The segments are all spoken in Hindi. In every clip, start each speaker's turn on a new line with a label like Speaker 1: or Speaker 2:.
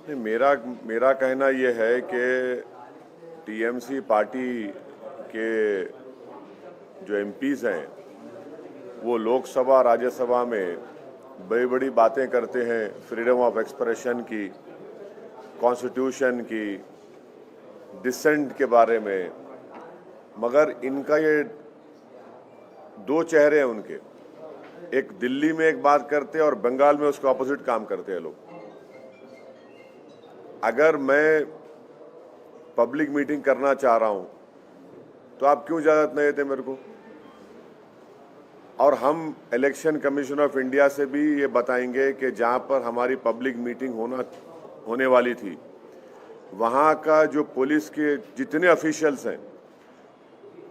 Speaker 1: नहीं, मेरा कहना ये है कि टीएमसी पार्टी के जो एमपीज हैं वो लोकसभा राज्यसभा में बड़ी बड़ी बातें करते हैं फ्रीडम ऑफ एक्सप्रेशन की, कॉन्स्टिट्यूशन की, डिसेंट के बारे में, मगर इनका ये दो चेहरे हैं उनके। एक दिल्ली में एक बात करते हैं और बंगाल में उसके ऑपोजिट काम करते हैं लोग। अगर मैं पब्लिक मीटिंग करना चाह रहा हूं तो आप क्यों इजाजत नहीं देते मेरे को? और हम इलेक्शन कमीशन ऑफ इंडिया से भी ये बताएंगे कि जहां पर हमारी पब्लिक मीटिंग होने वाली थी वहां का जो पुलिस के जितने ऑफिशियल्स हैं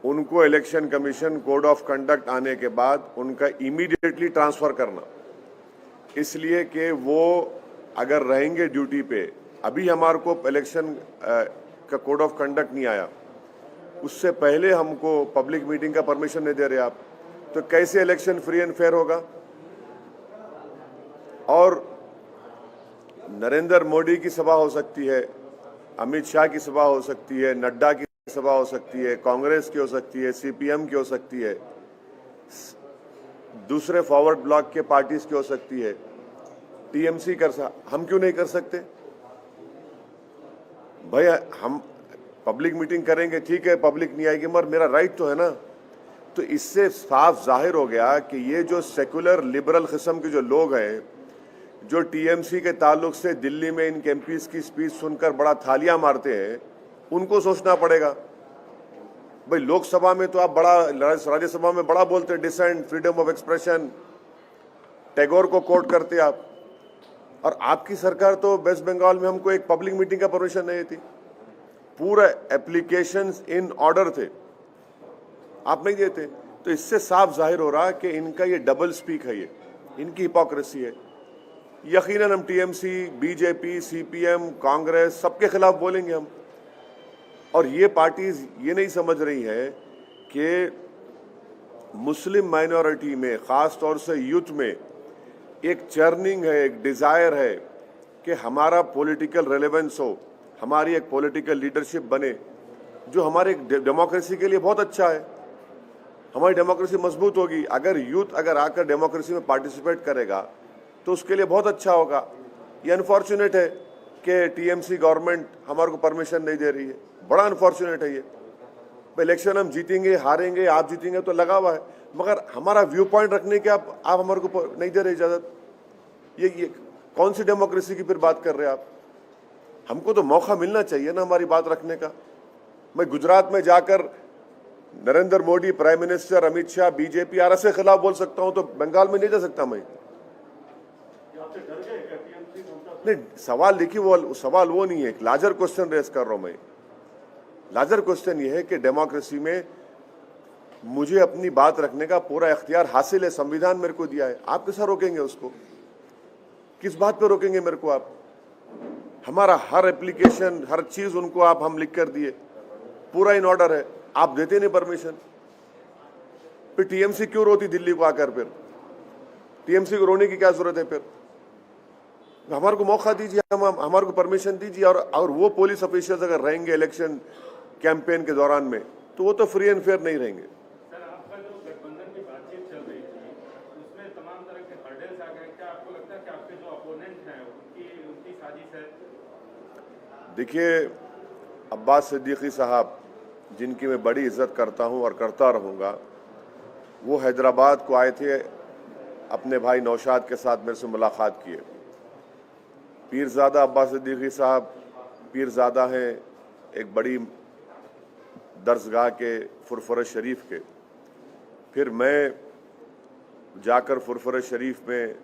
Speaker 1: उनको election commission code of conduct आने के बाद उनका इमीडिएटली ट्रांसफर करना, इसलिए कि वो अगर रहेंगे ड्यूटी पे। अभी हमारे को इलेक्शन का कोड ऑफ कंडक्ट नहीं आया, उससे पहले हमको पब्लिक मीटिंग का परमिशन नहीं दे रहे आप, तो कैसे इलेक्शन फ्री एंड फेयर होगा? और नरेंद्र मोदी की सभा हो सकती है, अमित शाह की सभा हो सकती है, नड्डा की सभा हो सकती है, कांग्रेस की हो सकती है, सीपीएम की हो सकती है, दूसरे फॉरवर्ड ब्लॉक के पार्टीज की हो सकती है, टीएमसी हम क्यों नहीं कर सकते? भाई हम पब्लिक मीटिंग करेंगे, ठीक है, पब्लिक नहीं आएगी मगर मेरा राइट तो है ना। तो इससे साफ जाहिर हो गया कि ये जो सेकुलर लिबरल किस्म के जो लोग हैं जो टीएमसी के ताल्लुक से दिल्ली में इनके एमपीज की स्पीच सुनकर बड़ा थालियां मारते हैं, उनको सोचना पड़ेगा। भाई लोकसभा में तो आप बड़ा, राज्यसभा में बड़ा बोलते हैं dissent, freedom of expression, Tagore को कोट करते आप, और आपकी सरकार तो वेस्ट बंगाल में हमको एक पब्लिक मीटिंग का परमिशन नहीं थी। पूरा एप्लीकेशंस इन ऑर्डर थे, आप नहीं देते। तो इससे साफ जाहिर हो रहा कि इनका ये डबल स्पीक है, ये इनकी हिपोक्रेसी है। यकीनन हम टीएमसी, बीजेपी, सीपीएम, कांग्रेस सबके खिलाफ बोलेंगे हम। और ये पार्टीज ये नहीं समझ रही है कि मुस्लिम माइनॉरिटी में, खास तौर से यूथ में एक चर्निंग है, एक डिजायर है कि हमारा पॉलिटिकल रेलेवेंस हो, हमारी एक पॉलिटिकल लीडरशिप बने, जो हमारे डेमोक्रेसी के लिए बहुत अच्छा है। हमारी डेमोक्रेसी मजबूत होगी अगर यूथ अगर आकर डेमोक्रेसी में पार्टिसिपेट करेगा, तो उसके लिए बहुत अच्छा होगा। ये अनफॉर्चुनेट है कि टीएमसी गवर्नमेंट हमारे को परमिशन नहीं दे रही है, बड़ा अनफॉर्चुनेट है ये। इलेक्शन हम जीतेंगे, हारेंगे, आप जीतेंगे तो लगा हुआ है, मगर हमारा व्यू पॉइंट रखने के आप हमारे को नहीं दे रहे इजाजत। ये कौन सी डेमोक्रेसी की फिर बात कर रहे हैं आप? हमको तो मौका मिलना चाहिए ना हमारी बात रखने का। मैं गुजरात में जाकर Narendra Modi, prime minister, Amit Shah, BJP आर के खिलाफ बोल सकता हूं, तो बंगाल में नहीं जा सकता मैं? नहीं, सवाल देखिए, वो सवाल वो नहीं है, एक लार्जर क्वेश्चन रेस कर रहा हूं मैं। लार्जर क्वेश्चन ये है कि डेमोक्रेसी में मुझे अपनी बात रखने का पूरा इख्तियार हासिल है, संविधान मेरे को दिया है। आप कैसे रोकेंगे उसको? किस बात पे रोकेंगे मेरे को आप? हमारा हर एप्लीकेशन, हर चीज उनको हम लिख कर दिए, पूरा इन ऑर्डर है, आप देते नहीं परमिशन। फिर टीएमसी क्यों रोती दिल्ली को आकर? फिर टीएमसी को रोने की क्या जरूरत है? फिर हमारे को मौका दीजिए, हमारे को परमिशन दीजिए। और वो पुलिस ऑफिशियल्स अगर रहेंगे इलेक्शन कैंपेन के दौरान में, तो वो तो फ्री एंड फेयर नहीं रहेंगे।
Speaker 2: सर, आपका जो गठबंधन की बातचीत चल रही थी, उसमें तमाम तरह के हर्डल्स आ गए। क्या आपको लगता है कि आपके जो अपोनेंट हैं उनकी साजिश है?
Speaker 1: देखिए, अब्बास सिद्दीकी साहब, जिनकी मैं बड़ी इज्जत करता हूं और करता रहूंगा, वो हैदराबाद को आए थे, अपने भाई नौशाद के साथ मेरे से मुलाकात किए। पीरजादा अब्बास सिद्दीकी साहब पीरजादा हैं एक बड़ी दरसगाह के, फुरफुरा शरीफ के। फिर मैं जाकर फुरफुरा शरीफ में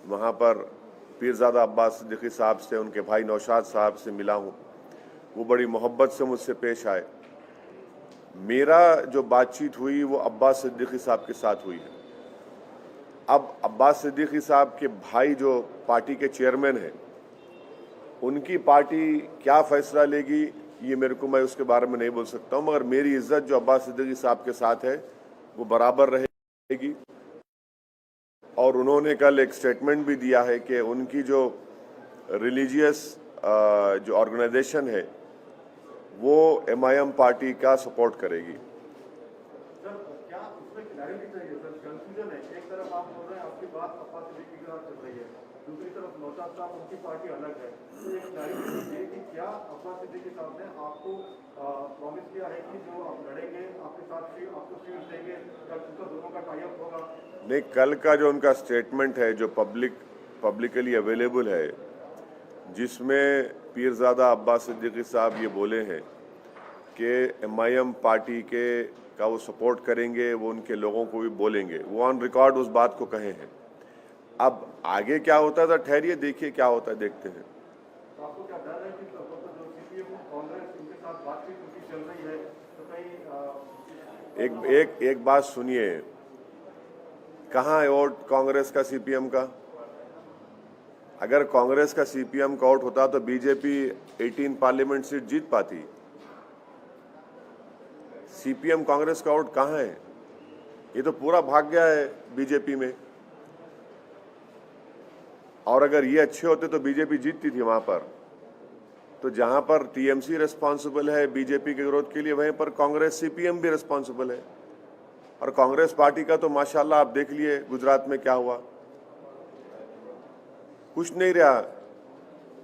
Speaker 1: वहाँ पर पीरजादा अब्बास सिद्दीकी साहब से, उनके भाई नौशाद साहब से मिला हूँ। वो बड़ी मोहब्बत से मुझसे पेश आए। मेरा जो बातचीत हुई वो अब्बास सिद्दीकी साहब के साथ हुई है। अब अब्बास सिद्दीकी साहब के भाई जो पार्टी के चेयरमैन हैं, उनकी पार्टी क्या फैसला लेगी ये मेरे को, मैं उसके बारे में नहीं बोल सकता हूं, मगर मेरी इज्जत जो अब्बास सिद्दीकी साहब के साथ है वो बराबर रहेगी। और उन्होंने कल एक स्टेटमेंट भी दिया है कि उनकी जो रिलीजियस जो ऑर्गेनाइजेशन है वो MIM पार्टी का सपोर्ट करेगी।
Speaker 3: सर क्या उसमें क्लैरिटी चाहिए सर? कंफ्यूजन है, एक तरफ आप बोल रहे हैं आपकी बात अब्बास सिद्दीकी के साथ चल रही है, दूसरी तरफ नौशाद साहब उनकी पार्टी अलग है, तो एक क्लैरिटी चाहिए कि क्या अब्बास सिद्दीकी साहब ने आपको प्रॉमिस किया है कि जो आप लड़ेंगे आपके साथ आपको सीट देंगे, कल उनका दोनों का टाई अप होगा?
Speaker 1: नहीं, कल का जो उनका स्टेटमेंट है जो पब्लिकली अवेलेबल है, जिसमें पीरजादा अब्बास सिद्दीकी साहब ये बोले हैं कि MIM पार्टी का वो सपोर्ट करेंगे, वो उनके लोगों को भी बोलेंगे, वो ऑन रिकॉर्ड उस बात को कहे हैं। अब आगे क्या होता है ठहरिए, देखिए क्या होता है, देखते हैं।
Speaker 3: तो आपको क्या डर है कि जो CPM कांग्रेस इनके साथ बातचीत उनकी चल रही है तो कहीं
Speaker 1: एक बात सुनिए, कहाँ है वोट कांग्रेस का CPM का? अगर कांग्रेस का CPM का वोट होता तो बीजेपी 18 पार्लियामेंट सीट जीत पाती। CPM कांग्रेस का वोट कहाँ है? ये तो पूरा भाग गया है बीजेपी में। और अगर ये अच्छे होते तो बीजेपी जीतती थी वहां पर। तो जहां पर TMC रिस्पॉन्सिबल है बीजेपी के विरोध के लिए, वहीं पर कांग्रेस CPM भी रिस्पॉन्सिबल है। और कांग्रेस पार्टी का तो माशाल्लाह आप देख लिए गुजरात में क्या हुआ, कुछ नहीं रहा।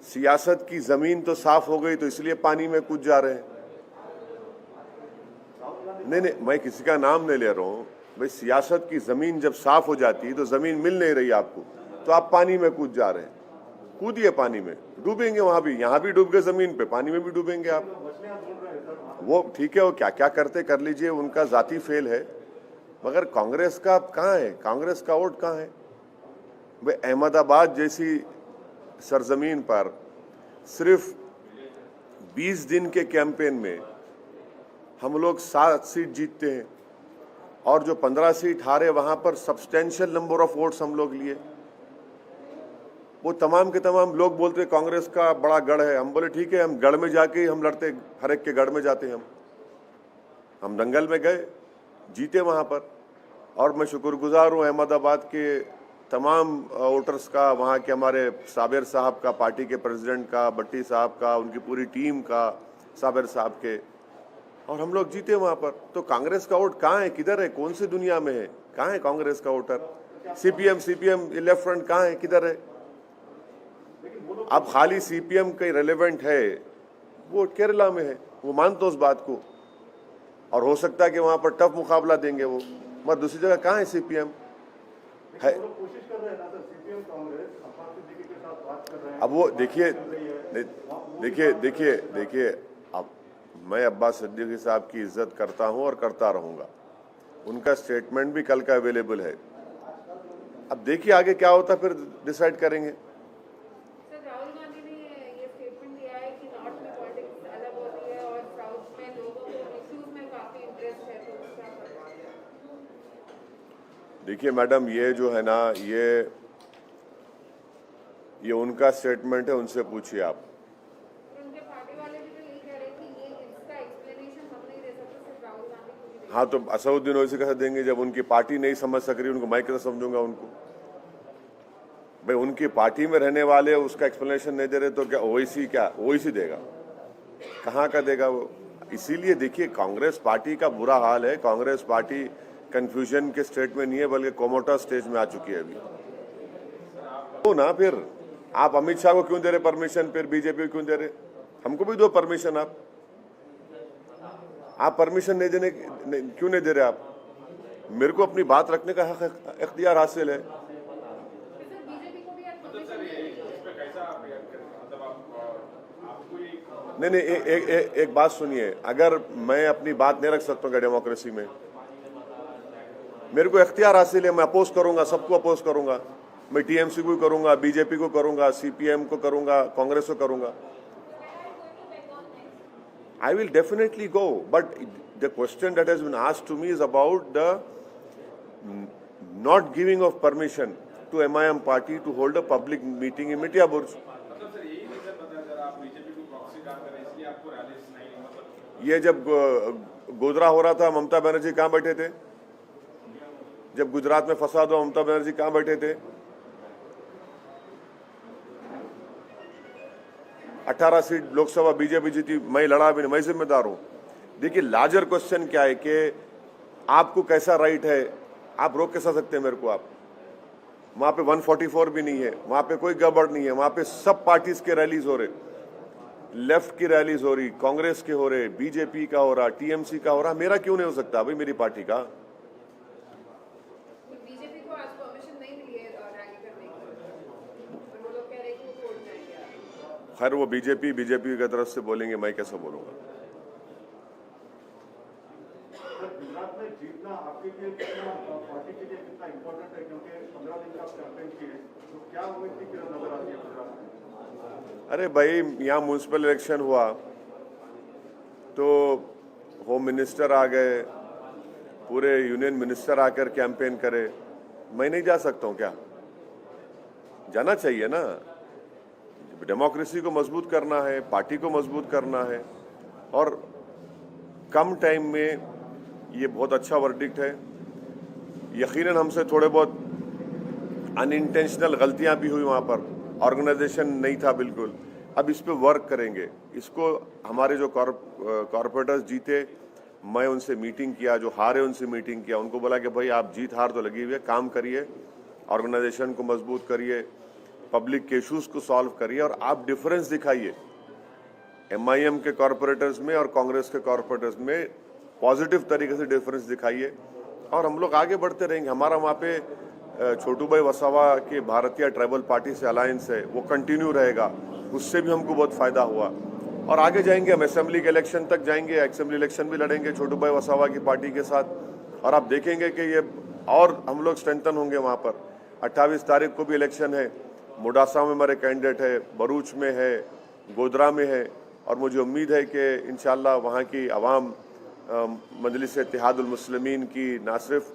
Speaker 1: सियासत की जमीन तो साफ हो गई तो इसलिए पानी में कूद जा रहे हैं। नहीं, मैं किसी का नाम नहीं ले रहा हूं भाई। सियासत की जमीन जब साफ हो जाती है तो जमीन मिल नहीं रही आपको, तो आप पानी में कूद जा रहे हैं। कूदिए पानी में, डूबेंगे वहां भी, यहां भी डूब गए जमीन पे, पानी में भी डूबेंगे आप। वो ठीक है, वो क्या क्या करते कर लीजिए, उनका जाती फेल है। मगर कांग्रेस का कहाँ है? कांग्रेस का वोट कहाँ है भाई? अहमदाबाद जैसी सरजमीन पर सिर्फ 20 दिन के कैंपेन में हम लोग 7 सीट जीतते हैं, और जो 15 सीट हारे वहां पर सब्सटेंशियल नंबर ऑफ वोट्स हम लोग लिए। वो तमाम के तमाम लोग बोलते कांग्रेस का बड़ा गढ़ है। हम बोले ठीक है, हम गढ़ में जाके हम लड़ते, हर एक के गढ़ में जाते हैं। हम दंगल में गए, जीते वहां पर। और मैं शुक्रगुजार हूं अहमदाबाद के तमाम वोटर्स का, वहां के हमारे साबिर साहब का, पार्टी के प्रेसिडेंट का, भट्टी साहब का, उनकी पूरी टीम का, साबिर साहब के, और हम लोग जीते वहां पर। तो कांग्रेस का वोट कहाँ है? किधर है? कौन सी दुनिया में है? कहाँ है कांग्रेस का वोटर? CPM लेफ्ट फ्रंट कहाँ है? किधर है? अब खाली CPM का रेलेवेंट है, वो केरला में है, वो मानते उस बात को, और हो सकता है कि वहां पर टफ मुकाबला देंगे वो। मगर दूसरी जगह कहाँ है CPM है?
Speaker 3: कोशिश कर रहे हैं ना सर, CPM कांग्रेस अब्बास सिद्दीकी के साथ बात कर रहे हैं।
Speaker 1: अब वो देखिए, अब मैं अब्बास सिद्दीकी साहब की इज्जत करता हूं और करता रहूंगा। उनका स्टेटमेंट भी कल का अवेलेबल है। अब देखिए आगे क्या होता, फिर डिसाइड करेंगे।
Speaker 4: सर, राहुल गांधी ने ये स्टेटमेंट दिया है कि नॉर्थ में पॉलिटिक्स अलग हो रही है और साउथ में लोगों को इश्यूज में काफी इंटरेस्ट है, तो क्या करें?
Speaker 1: देखिए मैडम, ये जो है ना, ये उनका स्टेटमेंट है, उनसे पूछिए आप।
Speaker 4: उनके पार्टी वाले भी तो यही कह रहे हैं कि ये इसका एक्सप्लेनेशन हम नहीं दे सकते, सिर्फ राहुल गांधी को भी।
Speaker 1: हाँ, तो असदुद्दीन ओवैसी कैसे देंगे? जब उनकी पार्टी नहीं समझ सक रही, उनको मैं कैसे समझूंगा उनको? भाई उनकी पार्टी में रहने वाले उसका एक्सप्लेनेशन नहीं दे रहे तो क्या ओवैसी देगा? कहाँ का देगा वो? इसीलिए देखिए, कांग्रेस पार्टी का बुरा हाल है। कांग्रेस पार्टी कंफ्यूजन के स्टेट में नहीं है, बल्कि कोमोटा स्टेज में आ चुकी है अभी। तो ना फिर आप अमित शाह को क्यों दे रहे परमिशन? फिर बीजेपी को क्यों दे रहे? हमको भी दो परमिशन। आप परमिशन नहीं देने क्यों नहीं दे रहे आप? मेरे को अपनी बात रखने का हक, इख्तियार हासिल है। नहीं, एक बात सुनिए, अगर मैं अपनी बात नहीं रख सकता हूँ डेमोक्रेसी में, मेरे को इख्तियार हासिल है, मैं अपोज करूंगा, सबको अपोज करूंगा। मैं TMC को करूंगा, बीजेपी को करूंगा, CPM को करूंगा, कांग्रेस को करूंगा। I will definitely go, but the question that has been asked to me is about the not giving of permission to MIM party to hold a public meeting in Mitya Burj. ये जब गोधरा हो रहा था, ममता बनर्जी कहाँ बैठे थे? जब गुजरात में फसाद हुआ, ममता बनर्जी कहाँ बैठे थे? 18 सीट लोकसभा बीजेपी जीती, मैं लड़ा भी नहीं, मैं जिम्मेदार हूं। देखिए लार्जर क्वेश्चन क्या है कि आपको कैसा राइट है, आप रोक कैसा सकते हैं मेरे को? आप वहां पे 144 भी नहीं है, वहां पे कोई गड़बड़ नहीं है, वहां पे सब पार्टीज के रैलीज हो रहे, लेफ्ट की रैलीज हो रही, कांग्रेस के हो रहे, बीजेपी का हो रहा, टीएमसी का हो रहा, मेरा क्यों नहीं हो सकता भाई, मेरी पार्टी का?
Speaker 4: बीजेपी को आज परमिशन नहीं मिली है रैली करने की और वो लोग कह रहे हैं कि वो छोड़ जाएंगे।
Speaker 1: खैर वो बीजेपी की तरफ से बोलेंगे, मैं कैसे बोलूंगा?
Speaker 3: सर गुजरात में जीतना आपके लिए कितना, पार्टी के लिए कितना इम्पोर्टेंट है, क्योंकि 15 दिन का कैंपेन किए, तो क्या वो इतनी किरण नजर आती है गुजरात में?
Speaker 1: अरे भाई यहाँ म्यूनसिपल इलेक्शन हुआ तो होम मिनिस्टर आ गए, पूरे यूनियन मिनिस्टर आकर कैंपेन करे, मैं नहीं जा सकता हूँ क्या? जाना चाहिए ना। डेमोक्रेसी को मजबूत करना है, पार्टी को मजबूत करना है, और कम टाइम में ये बहुत अच्छा वर्डिक्ट है। यकीनन हमसे थोड़े बहुत अनइंटेंशनल गलतियां भी हुई, वहां पर ऑर्गेनाइजेशन नहीं था बिल्कुल। अब इस पे वर्क करेंगे। इसको हमारे जो कॉर्पोरेटर्स जीते, मैं उनसे मीटिंग किया, जो हारे उनसे मीटिंग किया, उनको बोला कि भाई आप जीत हार तो लगी हुई है, काम करिए, ऑर्गेनाइजेशन को मजबूत करिए, पब्लिक के इशूज को सॉल्व करिए, और आप डिफरेंस दिखाइए MIM के कॉर्पोरेटर्स में और कांग्रेस के कॉर्पोरेटर्स में, पॉजिटिव तरीके से डिफरेंस दिखाइए, और हम लोग आगे बढ़ते रहेंगे। हमारा वहाँ पे छोटू भाई वसावा के भारतीय ट्राइबल पार्टी से अलायंस है, वो कंटिन्यू रहेगा, उससे भी हमको बहुत फायदा हुआ, और आगे जाएंगे हम असेंबली के इलेक्शन तक जाएंगे, असेंबली इलेक्शन भी लड़ेंगे छोटू भाई वसावा की पार्टी के साथ, और आप देखेंगे कि ये और हम लोग स्ट्रेंथन होंगे वहाँ पर। 28 तारीख को भी इलेक्शन है, मोडासा में हमारे कैंडिडेट है, भरूच में है, गोधरा में है, और मुझे उम्मीद है कि इंशाल्लाह वहाँ की आवाम मजलिस इत्तेहादुल मुस्लिमीन की ना सिर्फ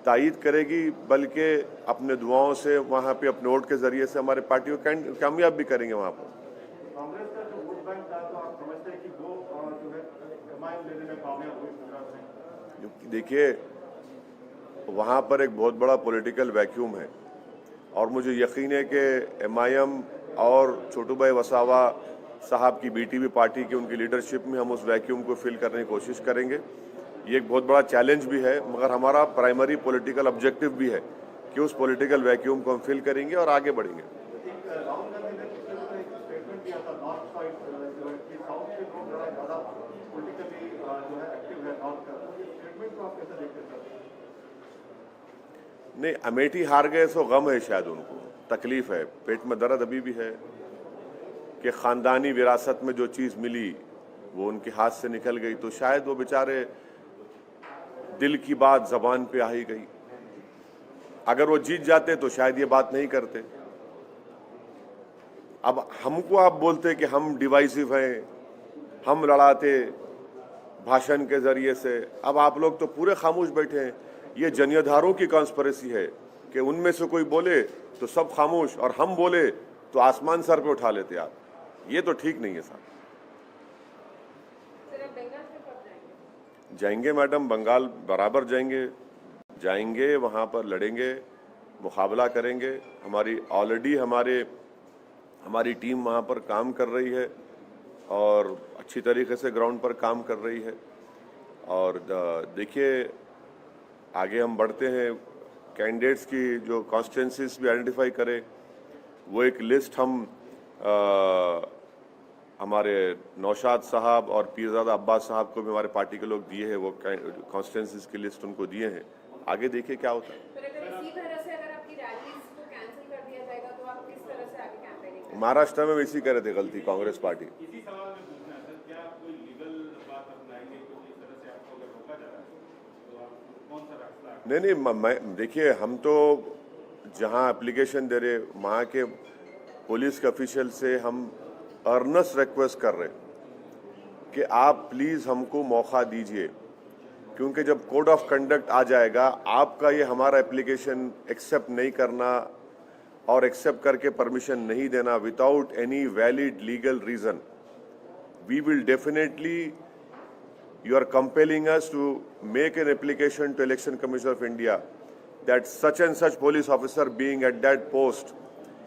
Speaker 1: तायीद करेगी, बल्कि अपने दुआओं से वहाँ पे अपने वोट के जरिए से हमारे पार्टी को कामयाब भी करेंगे वहाँ पर।
Speaker 3: कांग्रेस का जो वोट बैंक था, तो आप समझते हैं कि वो जो है MIM लेने में कामयाब हुई गुजरात में?
Speaker 1: देखिए वहाँ पर एक बहुत बड़ा पॉलिटिकल वैक्यूम है, और मुझे यकीन है कि MIM और छोटू भाई वसावा साहब की BTP पार्टी की उनकी लीडरशिप में हम उस वैक्यूम को फिल करने की कोशिश करेंगे। ये एक बहुत बड़ा चैलेंज भी है, मगर हमारा प्राइमरी पॉलिटिकल ऑब्जेक्टिव भी है कि उस पॉलिटिकल वैक्यूम को हम फिल करेंगे और आगे बढ़ेंगे।
Speaker 3: राहुल गांधी ने पिछले दिनों एक स्टेटमेंट दिया था नॉर्थ साइड कि साउथ के लोग ज़्यादा पॉलिटिकली जो है एक्टिव है नॉर्थ का, तो इस स्टेटमेंट को आप कैसे देखते हैं सर?
Speaker 1: नहीं, अमेठी हार गए तो गम है, शायद उनको तकलीफ है, पेट में दर्द अभी भी है कि खानदानी विरासत में जो चीज़ मिली वो उनके हाथ से निकल गई, तो शायद वो बेचारे दिल की बात जबान पे आ ही गई। अगर वो जीत जाते तो शायद ये बात नहीं करते। अब हमको आप बोलते कि हम डिवाइसिव हैं, हम लड़ाते भाषण के जरिए से, अब आप लोग तो पूरे खामोश बैठे हैं। ये जनियाधारों की कॉन्स्पिरेसी है कि उनमें से कोई बोले तो सब खामोश, और हम बोले तो आसमान सर पे उठा लेते आप। ये तो ठीक नहीं है साहब। जाएंगे मैडम, बंगाल बराबर जाएंगे, वहाँ पर लड़ेंगे, मुकाबला करेंगे। हमारी ऑलरेडी हमारी टीम वहाँ पर काम कर रही है और अच्छी तरीके से ग्राउंड पर काम कर रही है। और देखिए आगे हम बढ़ते हैं, कैंडिडेट्स की जो कॉन्स्टिट्यूंसीज भी आइडेंटिफाई करें, वो एक लिस्ट हम हमारे नौशाद साहब और पीरजादा अब्बास साहब को भी हमारे पार्टी के लोग दिए हैं, वो कॉन्स्टिट्यूंसीज की लिस्ट उनको दिए हैं। आगे देखिए क्या होता है। महाराष्ट्र में वैसी कर रहे थे गलती कांग्रेस पार्टी।
Speaker 2: इसी सवाल में पूछना है सर, क्या आप कोई लीगल बात अपनाएंगे, कुछ इस तरह से आपको अगर रोका जा रहा है तो आप कौन सा रास्ता?
Speaker 1: नहीं, मैं देखिए, हम तो जहां एप्लीकेशन दे रहे वहां के पुलिस के ऑफिशियल से हम अर्नेस्ट रिक्वेस्ट कर रहे कि आप प्लीज़ हमको मौका दीजिए, क्योंकि जब कोड ऑफ कंडक्ट आ जाएगा, आपका ये हमारा एप्लीकेशन एक्सेप्ट नहीं करना और एक्सेप्ट करके परमिशन नहीं देना without any valid legal reason, we will definitely, you are compelling us to make an application to Election Commission of India that such and such police officer being at that post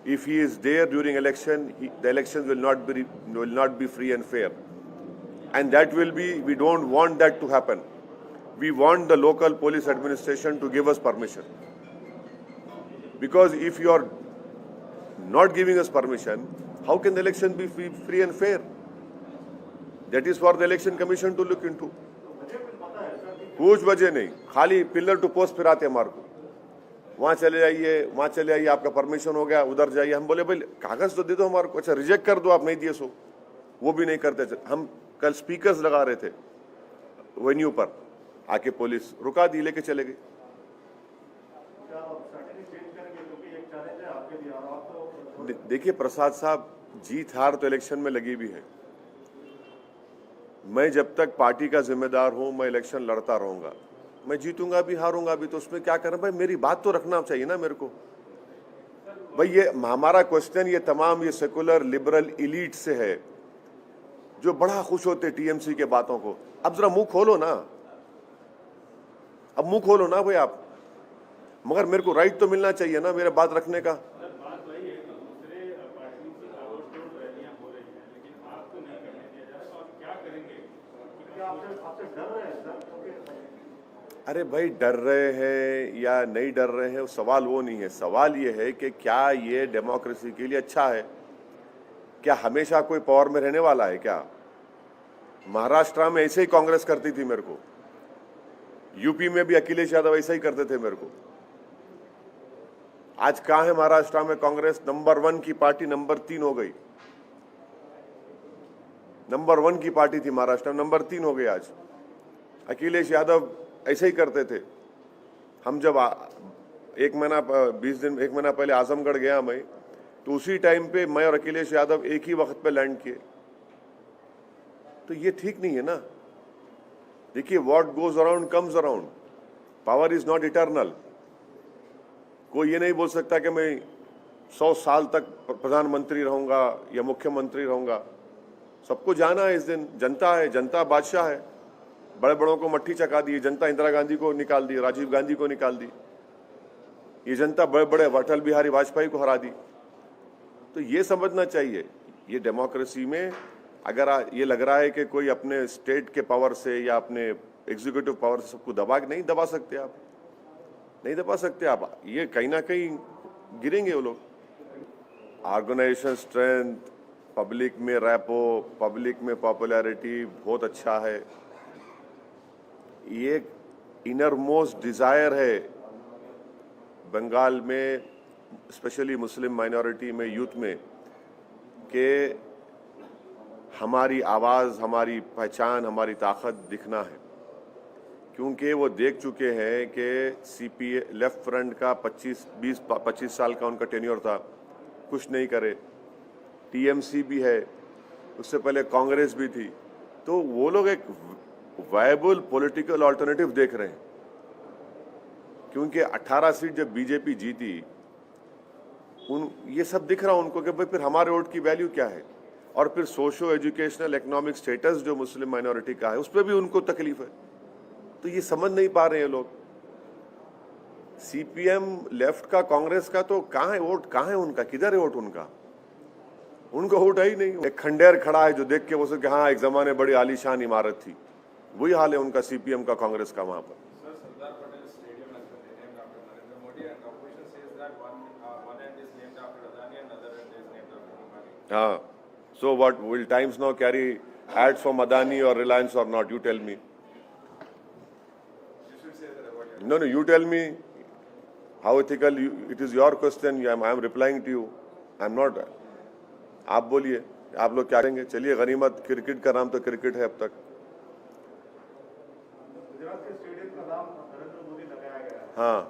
Speaker 1: If he is there during election, the elections will not be free and fair, and that will be. We don't want that to happen. We want the local police administration to give us permission, because if you are not giving us permission, how can the election be free and fair? That is for the election commission to look into. कुछ वजह नहीं, खाली पिलर टू पोस्ट फिराते हमारे को, वहां चले जाइए, आपका परमिशन हो गया, उधर जाइए। हम बोले भाई कागज तो दे दो हमारे को। अच्छा रिजेक्ट कर दो, आप नहीं दिए सो, वो भी नहीं करते। हम कल स्पीकर्स लगा रहे थे वेन्यू पर, आके पुलिस रुका दी, लेके चले गए। देखिए प्रसाद साहब, जीत हार तो इलेक्शन में लगी भी है। मैं जब तक पार्टी का जिम्मेदार हूं, मैं इलेक्शन लड़ता रहूंगा। मैं जीतूंगा भी हारूंगा भी, तो उसमें क्या करना भाई, मेरी बात तो रखना चाहिए ना मेरे को। भाई ये हमारा क्वेश्चन ये तमाम ये सेकुलर लिबरल इलीट से है, जो बड़ा खुश होते टीएमसी के बातों को। अब जरा मुंह खोलो ना, अब मुंह खोलो ना भाई आप। मगर मेरे को राइट तो मिलना चाहिए ना मेरे बात रखने का। अरे भाई डर रहे हैं या नहीं डर रहे हैं, सवाल वो नहीं है। सवाल ये है कि क्या ये डेमोक्रेसी के लिए अच्छा है? क्या हमेशा कोई पावर में रहने वाला है क्या? महाराष्ट्र में ऐसे ही कांग्रेस करती थी मेरे को, यूपी में भी अखिलेश यादव ऐसा ही करते थे मेरे को। आज कहां है महाराष्ट्र में कांग्रेस? नंबर 1 की पार्टी नंबर 3 हो गई। नंबर 1 की पार्टी थी महाराष्ट्र में, नंबर 3 हो गई आज। अखिलेश यादव ऐसे ही करते थे। हम जब 1 महीना पहले आजमगढ़ गया मैं, तो उसी टाइम पे मैं और अखिलेश यादव एक ही वक्त पे लैंड किए। तो ये ठीक नहीं है ना। देखिए what goes around comes around, power is not eternal. कोई ये नहीं बोल सकता कि मैं 100 साल तक प्रधानमंत्री रहूंगा या मुख्यमंत्री रहूंगा। सबको जाना है इस दिन। जनता है, जनता बादशाह है। बड़े बड़ों को मट्ठी चका दी जनता, इंदिरा गांधी को निकाल दी, राजीव गांधी को निकाल दी। ये जनता बड़े बड़े अटल बिहारी वाजपेयी को हरा दी। तो ये समझना चाहिए, ये डेमोक्रेसी में अगर ये लग रहा है कि कोई अपने स्टेट के पावर से या अपने एग्जीक्यूटिव पावर से सबको नहीं दबा सकते आप, नहीं दबा सकते आप। ये कहीं ना कहीं गिरेंगे वो लोग। ऑर्गेनाइजेशन स्ट्रेंथ, पब्लिक में रैपो, पब्लिक में पॉपुलैरिटी बहुत अच्छा है। ये इनर मोस्ट डिजायर है बंगाल में, स्पेशली मुस्लिम माइनॉरिटी में, यूथ में, कि हमारी आवाज़, हमारी पहचान, हमारी ताकत दिखना है। क्योंकि वो देख चुके हैं कि सीपीए लेफ्ट फ्रंट का 25 साल का उनका टेन्योर था, कुछ नहीं करे। टीएमसी भी है, उससे पहले कांग्रेस भी थी। तो वो लोग एक वायबल पॉलिटिकल अल्टरनेटिव देख रहे हैं। क्योंकि 18 सीट जब बीजेपी जीती, ये सब दिख रहा उनको कि भाई फिर हमारे वोट की वैल्यू क्या है। और फिर सोशो एजुकेशनल इकोनॉमिक स्टेटस जो मुस्लिम माइनॉरिटी का है, उस पर भी उनको तकलीफ है। तो ये समझ नहीं पा रहे हैं लोग। सीपीएम लेफ्ट का, कांग्रेस का तो कहाँ है वोट, कहाँ है उनका, किधर है वोट उनका? उनका वोट है ही नहीं। एक खंडेर खड़ा है जो देख के वो सोचे हाँ एक जमाने बड़ी आलीशान इमारत थी। वही हाल है उनका, सीपीएम का, कांग्रेस का वहां पर। हाँ, so what, will Times now carry ads from Adani or Reliance or not? You tell me. No, you tell me how ethical it is your question. I am replying to you. I am not. आप बोलिए, आप लोग क्या करेंगे? चलिए, गनीमत क्रिकेट का नाम तो क्रिकेट है अब तक।
Speaker 3: गुजरात के स्टेडियम का नाम नरेंद्र मोदी लगाया गया है।
Speaker 1: हाँ,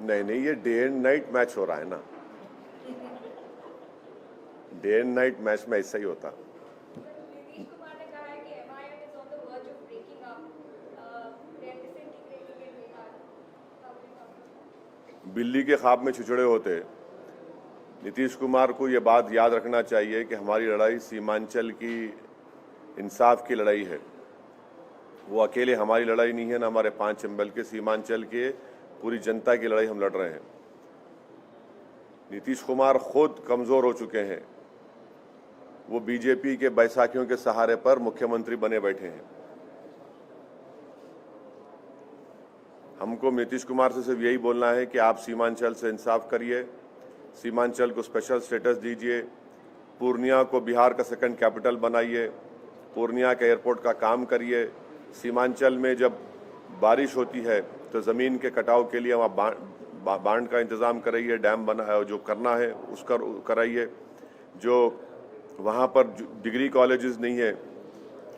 Speaker 1: नहीं, ये डे एंड नाइट मैच हो रहा है ना। डे एंड नाइट मैच में ऐसा ही होता।
Speaker 4: नीतीश कुमार ने कहा है कि MIM is on the verge of breaking up, disintegrating in Bihar.
Speaker 1: बिल्ली के ख्वाब में छिछड़े होते। नीतीश कुमार को ये बात याद रखना चाहिए कि हमारी लड़ाई सीमांचल की इंसाफ की लड़ाई है। वो अकेले हमारी लड़ाई नहीं है, ना हमारे 5 चंबल के, सीमांचल के पूरी जनता की लड़ाई हम लड़ रहे हैं। नीतीश कुमार खुद कमजोर हो चुके हैं, वो बीजेपी के बैसाखियों के सहारे पर मुख्यमंत्री बने बैठे हैं। हमको नीतीश कुमार से सिर्फ यही बोलना है कि आप सीमांचल से इंसाफ करिए, सीमांचल को स्पेशल स्टेटस दीजिए, पूर्णिया को बिहार का सेकंड कैपिटल बनाइए, पूर्णिया के एयरपोर्ट का काम करिए। सीमांचल में जब बारिश होती है तो ज़मीन के कटाव के लिए वहाँ बांध का इंतज़ाम कराइए, डैम बना जो करना है उसका कराइए। जो वहाँ पर डिग्री कॉलेजेस नहीं है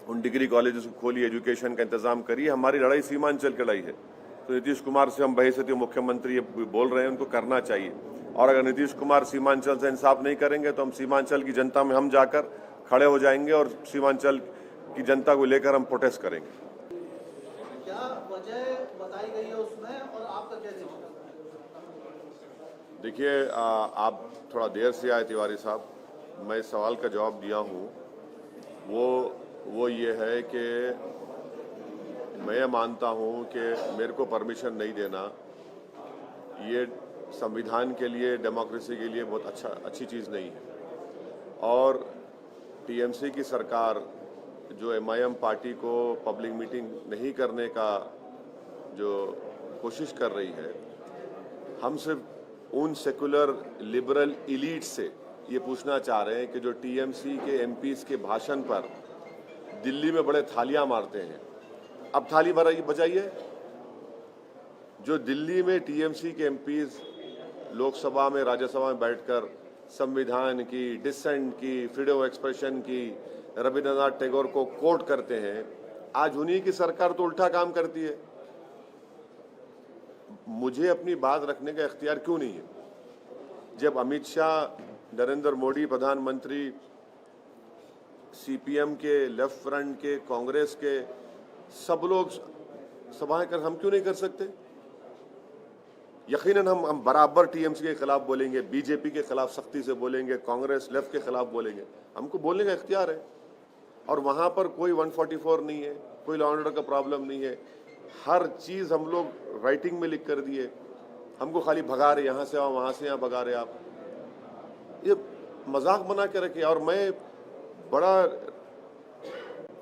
Speaker 1: उन डिग्री कॉलेजेस को खोलिए, एजुकेशन का इंतज़ाम करिए। हमारी लड़ाई सीमांचल की लड़ाई है। तो नीतीश कुमार से हम बहैसियत मुख्यमंत्री ये बोल रहे हैं, उनको करना चाहिए। और अगर नीतीश कुमार सीमांचल से इंसाफ नहीं करेंगे तो हम सीमांचल की जनता में हम जाकर खड़े हो जाएंगे और सीमांचल की जनता को लेकर हम प्रोटेस्ट करेंगे।
Speaker 5: क्या वजह बताई गई है उसमें और आपका क्या देखना?
Speaker 1: देखिए, आप थोड़ा देर से आए तिवारी साहब। मैं इस सवाल का जवाब दिया हूँ, वो ये है कि मैं मानता हूँ कि मेरे को परमिशन नहीं देना ये संविधान के लिए, डेमोक्रेसी के लिए बहुत अच्छी चीज़ नहीं है। और टीएमसी की सरकार जो एमआईएम पार्टी को पब्लिक मीटिंग नहीं करने का जो कोशिश कर रही है, हम सिर्फ उन सेकुलर लिबरल इलीट से ये पूछना चाह रहे हैं कि जो टीएमसी के एमपीज़ के भाषण पर दिल्ली में बड़े थालियां मारते हैं, अब थाली बजाइए। जो दिल्ली में टीएमसी के एमपीज़ लोकसभा में, राज्यसभा में बैठकर संविधान की, डिसेंट की, फ्रीडम ऑफ एक्सप्रेशन की, रविंद्रनाथ टैगोर को कोट करते हैं, आज उन्हीं की सरकार तो उल्टा काम करती है। मुझे अपनी बात रखने का इख्तियार क्यों नहीं है? जब अमित शाह, नरेंद्र मोदी प्रधानमंत्री, सीपीएम के, लेफ्ट फ्रंट के, कांग्रेस के सब लोग सभाएं कर, हम क्यों नहीं कर सकते? यकीनन हम बराबर टीएमसी के खिलाफ बोलेंगे, बीजेपी के खिलाफ सख्ती से बोलेंगे, कांग्रेस लेफ्ट के खिलाफ बोलेंगे। हमको बोलने का इख्तियार है। और वहां पर कोई 144 नहीं है, कोई लॉ एंड ऑर्डर का प्रॉब्लम नहीं है। हर चीज हम लोग राइटिंग में लिख कर दिए। हमको खाली भगा रहे, यहाँ से आओ, वहां से यहाँ भगा रहे आप। ये मजाक बना के रखे। और मैं बड़ा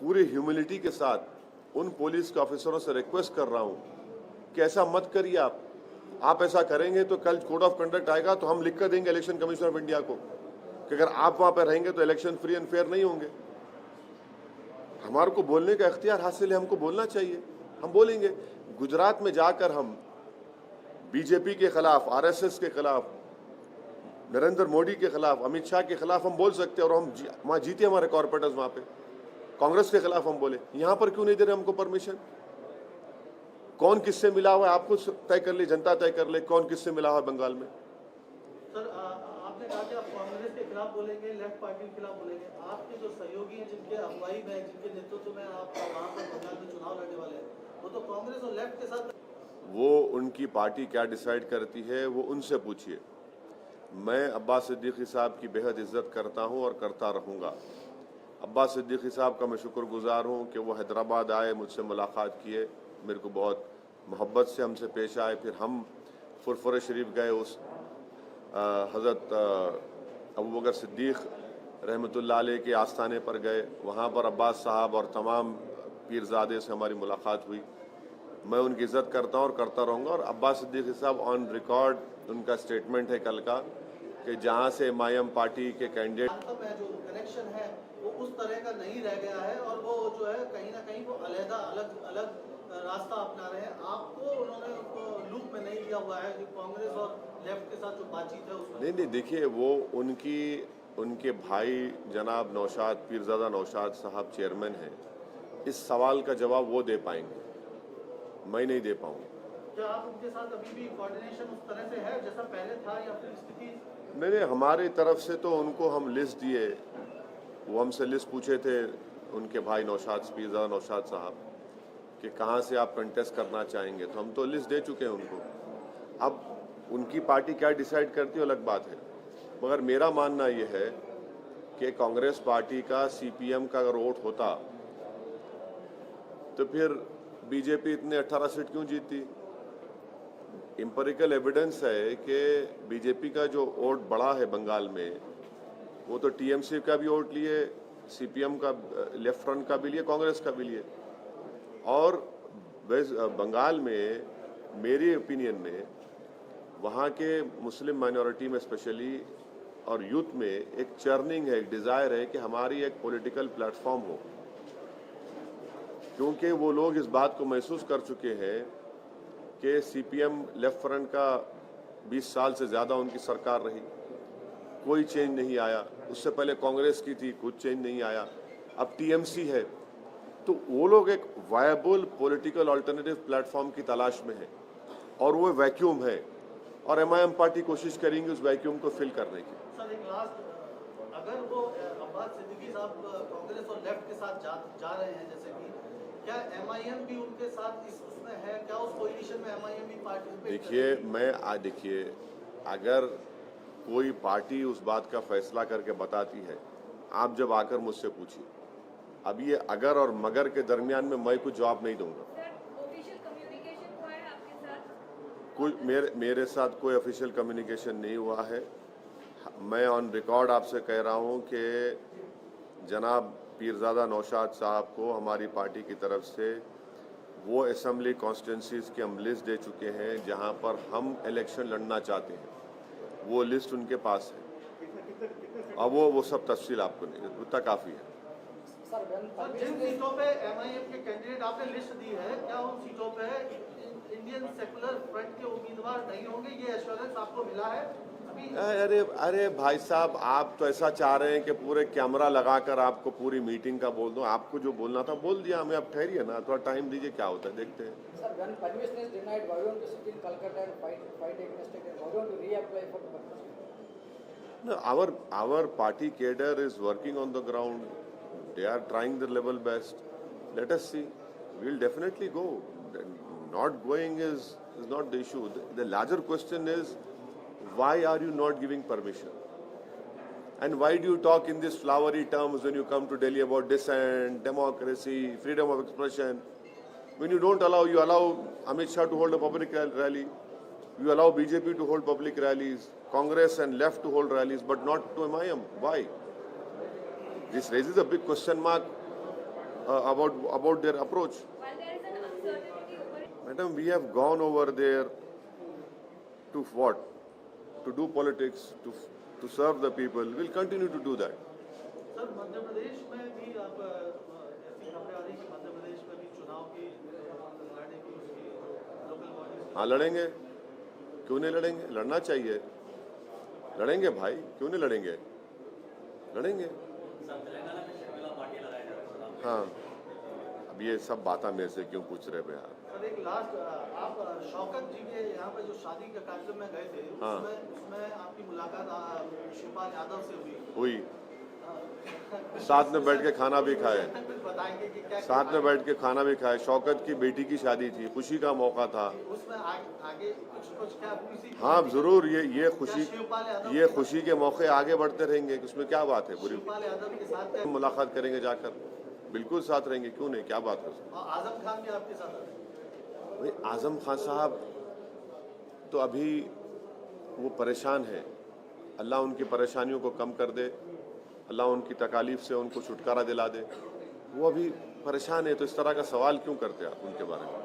Speaker 1: पूरी ह्यूमिलिटी के साथ उन पुलिस के ऑफिसरों से रिक्वेस्ट कर रहा हूँ कि ऐसा मत करिए आप ऐसा करेंगे तो कल कोड ऑफ कंडक्ट आएगा तो हम लिख कर देंगे इलेक्शन कमीशन ऑफ इंडिया को कि अगर आप वहां पर रहेंगे तो इलेक्शन फ्री एंड फेयर नहीं होंगे। हमारे को बोलने का इख्तियार हासिल है, हमको बोलना चाहिए, हम बोलेंगे। गुजरात में जाकर हम बीजेपी के खिलाफ, आरएसएस के खिलाफ, नरेंद्र मोदी के खिलाफ, अमित शाह के खिलाफ हम बोल सकते हैं और हम वहां जीते हमारे कॉर्पोरेटर्स। वहां पे कांग्रेस के खिलाफ हम बोले, यहां पर क्यों नहीं दे रहे हमको परमिशन? कौन किससे मिला हुआ है आपको तय कर ले, जनता तय कर ले कौन किससे मिला हुआ बंगाल में।
Speaker 5: सर, आपने कहा कि आप कांग्रेस के खिलाफ बोलेंगे, लेफ्ट पार्टी के खिलाफ बोलेंगे। आपके जो सहयोगी हैं, जिनके अगुवाई में, जिनके नेतृत्व में आप वहाँ पर बंगाल में चुनाव लड़ने वाले हैं, वो तो कांग्रेस और लेफ्ट के साथ। वो
Speaker 1: उनकी पार्टी क्या डिसाइड करती है वो उनसे पूछिए। मैं अब्बास सिद्दीकी साहब की बेहद इज्जत करता हूँ और करता रहूँगा। अब्बास सिद्दीकी साहब का मैं शुक्रगुजार हूँ कि वो हैदराबाद आए, मुझसे मुलाकात किए, मेरे को बहुत मोहब्बत से हमसे पेश आए। फिर हम फुरफुर शरीफ गए, उस हज़रत अबू बकर सिद्दीक रहमतुल्लाह अलैह के आस्थाने पर गए। वहाँ पर अब्बास साहब और तमाम पीरजादे से हमारी मुलाकात हुई। मैं उनकी इज़्ज़त करता हूँ और करता रहूँगा। और अब्बास सिद्दीकी साहब ऑन रिकॉर्ड, उनका स्टेटमेंट है कल का कि जहाँ से एमआईएम पार्टी के कैंडिडेट
Speaker 5: जो कनेक्शन है वो उस तरह का नहीं रह गया है और वो जो है कहीं ना कहीं वो अलग अलग रास्ता अपना रहे हैं। आपको उन्होंने लूप में नहीं लिया हुआ है जो कांग्रेस और लेफ्ट के साथ जो बातचीत है उसमें।
Speaker 1: नहीं, देखिए, वो उनके भाई जनाब नौशाद, पीरजादा नौशाद साहब चेयरमैन हैं। इस सवाल का जवाब वो दे पाएंगे, मैं नहीं दे पाऊंगा।
Speaker 5: क्या आप उनके साथ अभी भी कोऑर्डिनेशन उस तरह से है जैसा पहले था या फिर स्थिति?
Speaker 1: नहीं, हमारी तरफ से तो उनको हम लिस्ट दिए। वो हमसे लिस्ट पूछे थे उनके भाई नौशाद, पीरजादा नौशाद साहब, कि कहाँ से आप कंटेस्ट करना चाहेंगे, तो हम तो लिस्ट दे चुके हैं उनको। अब उनकी पार्टी क्या डिसाइड करती है अलग बात है। मगर मेरा मानना ये है कि कांग्रेस पार्टी का सीपीएम का अगर वोट होता तो फिर बीजेपी इतने 18 सीट क्यों जीती? एम्पिरिकल एविडेंस है कि बीजेपी का जो वोट बढ़ा है बंगाल में, वो तो टीएमसी का भी वोट लिए, सीपीएम का लेफ्ट फ्रंट का भी लिए, कांग्रेस का भी लिए। और बंगाल में मेरी ओपिनियन में वहाँ के मुस्लिम माइनॉरिटी में स्पेशली और यूथ में एक चर्निंग है, एक डिज़ायर है कि हमारी एक पॉलिटिकल प्लेटफॉर्म हो, क्योंकि वो लोग इस बात को महसूस कर चुके हैं कि सीपीएम लेफ्ट फ्रंट का 20 साल से ज़्यादा उनकी सरकार रही, कोई चेंज नहीं आया। उससे पहले कांग्रेस की थी, कुछ चेंज नहीं आया। अब टीएमसी है, तो वो लोग एक वायबल पॉलिटिकल अल्टरनेटिव प्लेटफॉर्म की तलाश में है, और वो वैक्यूम है, और एमआईएम पार्टी कोशिश करेंगी उस वैक्यूम को फिल करने की।
Speaker 5: सर एक लास्ट, अगर वो अब्बास सिद्दीकी साहब कांग्रेस और लेफ्ट के साथ जा रहे हैं, जैसे कि क्या एमआईएम भी उनके साथ इस उसमें है? क्या उस कोलिशन में एमआईएम भी पार्टिसिपेट?
Speaker 1: देखिए, अगर कोई पार्टी उस बात का फैसला करके बताती है, आप जब आकर मुझसे पूछिए। अब ये अगर और मगर के दरमियान में मैं कुछ जवाब नहीं दूंगा।
Speaker 4: सर ऑफिशियल कम्युनिकेशन हुआ है आपके साथ?
Speaker 1: कोई मेरे साथ कोई ऑफिशियल कम्युनिकेशन नहीं हुआ है। मैं ऑन रिकॉर्ड आपसे कह रहा हूं कि जनाब पीरजादा नौशाद साहब को हमारी पार्टी की तरफ से वो असेंबली कॉन्स्टिट्यूंसीज की हम लिस्ट दे चुके हैं जहां पर हम इलेक्शन लड़ना चाहते हैं, वो लिस्ट उनके पास है। अब वो सब तफसील आपको नहीं, उतना काफ़ी है।
Speaker 5: सर जिन सीटों पे एमआईएम के कैंडिडेट आपने लिस्ट दी है, क्या उन सीटों पे इंडियन सेकुलर फ्रंट के उम्मीदवार नहीं होंगे? ये एश्योरेंस आपको मिला है अभी?
Speaker 1: अरे भाई साहब, आप तो ऐसा चाह रहे हैं कि पूरे कैमरा लगाकर आपको पूरी मीटिंग का बोल दूं। आपको जो बोलना था बोल दिया हमें, अब ठहरिए ना, थोड़ा टाइम दीजिए, क्या होता है देखते हैं।
Speaker 6: Sir, when permission is denied, why don't you sit in Calcutta and fight against it? Why don't you reapply for the permission?
Speaker 1: No, our party cadre is working on the ground. They are trying their level best. Let us see. We'll definitely go. Not going is not the issue. The larger question is, why are you not giving permission? And why do you talk in these flowery terms when you come to Delhi about dissent, democracy, freedom of expression? When you don't allow, you allow Amit Shah to hold a public rally, you allow BJP to hold public rallies, Congress and left to hold rallies, but not to MIM. Why? This raises a big question mark about their approach.
Speaker 4: While there is an uncertainty over it.
Speaker 1: Madam, we have gone over there to what? To do politics, to serve the people. We'll continue to do that.
Speaker 5: Sir Madhya Pradesh में भी आप ऐसी खबरें आ रही कि मध्य प्रदेश में भी चुनाव की लड़ने की उसकी लोकल बॉडीज।
Speaker 1: हाँ, लड़ेंगे, क्यों नहीं लड़ेंगे? लड़ना चाहिए, लड़ेंगे भाई, क्यों नहीं लड़ेंगे? लड़ेंगे। हाँ, अब ये सब बातें मेरे से क्यों पूछ रहे भैया?
Speaker 5: सर एक लास्ट, आप शौकत जी के यहाँ पे जो शादी के कार्यक्रम में गए थे,
Speaker 1: हाँ।
Speaker 5: उसमें आपकी मुलाकात शिवपाल यादव से
Speaker 1: हुई। साथ में बैठ के खाना भी खाए,
Speaker 5: कुछ बताएंगे कि क्या
Speaker 1: साथ में बैठ के खाना भी खाए। शौकत की बेटी की शादी थी, खुशी का मौका था।
Speaker 5: उसमें आगे कुछ क्या किसी
Speaker 1: हाँ जरूर, ये खुशी के मौके आगे बढ़ते रहेंगे, उसमें क्या बात है बुरी?
Speaker 5: शिवपाल यादव के साथ
Speaker 1: मुलाकात करेंगे जाकर, बिल्कुल साथ रहेंगे, क्यों नहीं, क्या बात है?
Speaker 5: और आजम खान भी आपके साथ
Speaker 1: भाई आजम खान साहब तो अभी वो परेशान है, अल्लाह उनकी परेशानियों को कम कर दे, अल्लाह उनकी तकालीफ से उनको छुटकारा दिला दे। वो अभी परेशान है, तो इस तरह का सवाल क्यों करते आप उनके बारे में?